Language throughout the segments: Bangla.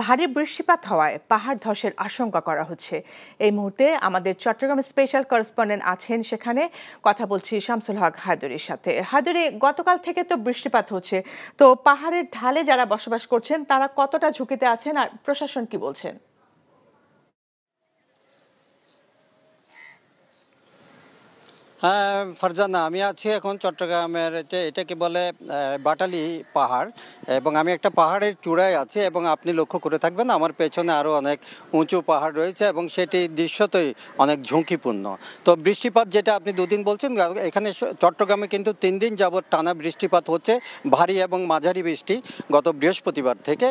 ভারী বৃষ্টিপাত হওয়ায় পাহাড় ধসের আশঙ্কা করা হচ্ছে। এই মুহূর্তে আমাদের চট্টগ্রাম স্পেশাল করেসপন্ডেন্ট আছেন, সেখানে কথা বলছি শামসুল হক হায়দরির সাথে। হায়দরি, গতকাল থেকে তো বৃষ্টিপাত হচ্ছে, তো পাহাড়ের ঢালে যারা বসবাস করছেন তারা কতটা ঝুঁকিতে আছেন আর প্রশাসন কি বলছেন? হ্যাঁ ফারজানা, আমি আছি এখন চট্টগ্রামের এটাকে বলে বাটালি পাহাড়, এবং আমি একটা পাহাড়ের চূড়ায় আছি এবং আপনি লক্ষ্য করে থাকবেন আমার পেছনে আরও অনেক উঁচু পাহাড় রয়েছে এবং সেটি দৃশ্যতই অনেক ঝুঁকিপূর্ণ। তো বৃষ্টিপাত যেটা আপনি দুদিন বলছেন, এখানে চট্টগ্রামে কিন্তু 3 দিন যাবৎ টানা বৃষ্টিপাত হচ্ছে, ভারী এবং মাঝারি বৃষ্টি গত বৃহস্পতিবার থেকে,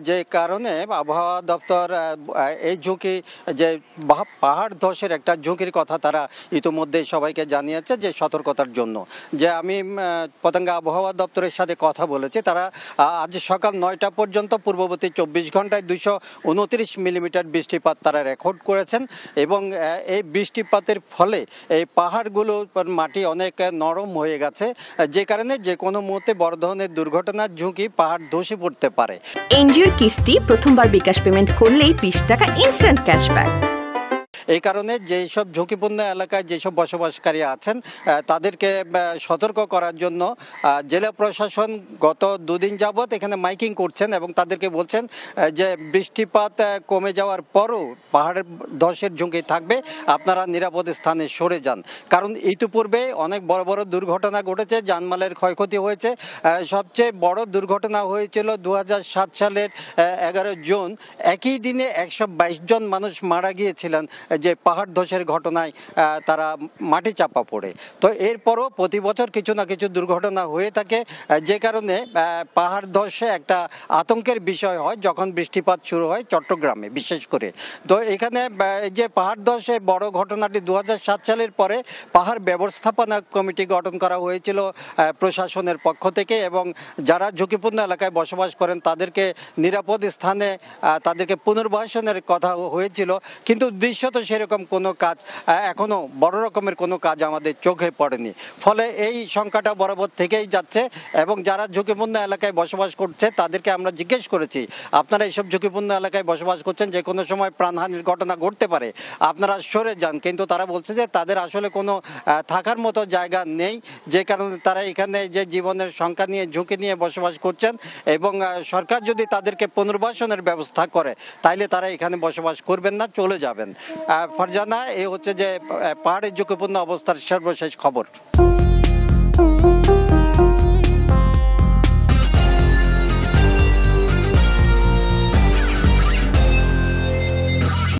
যে কারণে আবহাওয়া দপ্তর এই ঝুঁকি, যে পাহাড় ধসের একটা ঝুঁকির কথা তারা ইতোমধ্যে সবাইকে জানিয়েছে যে সতর্কতার জন্য। যে আমি পতেঙ্গা আবহাওয়া দপ্তরের সাথে কথা বলেছি, তারা আজ সকাল 9টা পর্যন্ত পূর্ববর্তী 24 ঘন্টায় 229 মিলিমিটার বৃষ্টিপাত তারা রেকর্ড করেছেন, এবং এই বৃষ্টিপাতের ফলে এই পাহাড়গুলোর মাটি অনেক নরম হয়ে গেছে, যে কারণে যে কোনো মুহূর্তে বড় ধরনের দুর্ঘটনার ঝুঁকি পাহাড় ধসে পড়তে পারে। এনজিওর কিস্তি প্রথমবার বিকাশ পেমেন্ট করলেই 20 টাকা ইনস্ট্যান্ট ক্যাশব্যাক। এই কারণে যেসব ঝুঁকিপূর্ণ এলাকায় যেসব বসবাসকারী আছেন তাদেরকে সতর্ক করার জন্য জেলা প্রশাসন গত 2 দিন যাবৎ এখানে মাইকিং করছেন এবং তাদেরকে বলছেন যে বৃষ্টিপাত কমে যাওয়ার পরও পাহাড়ের ধসের ঝুঁকি থাকবে, আপনারা নিরাপদ স্থানে সরে যান। কারণ ইতিপূর্বে অনেক বড় বড় দুর্ঘটনা ঘটেছে, জানমালের ক্ষয়ক্ষতি হয়েছে। সবচেয়ে বড় দুর্ঘটনা হয়েছিল 2007 সালের 11 জুন। একই দিনে 122 জন মানুষ মারা গিয়েছিলেন যে পাহাড় ধসের ঘটনায় তারা মাটি চাপা পড়ে। তো এরপরও প্রতি বছর কিছু না কিছু দুর্ঘটনা হয়ে থাকে, যে কারণে পাহাড় ধসে একটা আতঙ্কের বিষয় হয় যখন বৃষ্টিপাত শুরু হয় চট্টগ্রামে বিশেষ করে। তো এখানে যে পাহাড় ধসে বড় ঘটনাটি 2007 সালের পরে পাহাড় ব্যবস্থাপনা কমিটি গঠন করা হয়েছিল প্রশাসনের পক্ষ থেকে, এবং যারা ঝুঁকিপূর্ণ এলাকায় বসবাস করেন তাদেরকে নিরাপদ স্থানে তাদেরকে পুনর্বাসনের কথা হয়েছিল, কিন্তু দৃশ্যত সেরকম কোনো কাজ এখনো বড় রকমের কোনো কাজ আমাদের চোখে পড়েনি। ফলে এই সংখ্যাটা বরাবর থেকেই যাচ্ছে, এবং যারা ঝুঁকিপূর্ণ এলাকায় বসবাস করছে তাদেরকে আমরা জিজ্ঞেস করেছি, আপনারা এইসব ঝুঁকিপূর্ণ এলাকায় বসবাস করছেন, যে কোনো সময় প্রাণহানির ঘটনা ঘটতে পারে, আপনারা সরে যান। কিন্তু তারা বলছে যে তাদের আসলে কোনো থাকার মতো জায়গা নেই, যে কারণে তারা এখানে যে জীবনের সংখ্যা নিয়ে ঝুঁকি নিয়ে বসবাস করছেন, এবং সরকার যদি তাদেরকে পুনর্বাসনের ব্যবস্থা করে তাইলে তারা এখানে বসবাস করবেন না, চলে যাবেন। ফারজানা, এই হচ্ছে যে পাহাড়ের ঝুঁকিপূর্ণ অবস্থার সর্বশেষ খবর।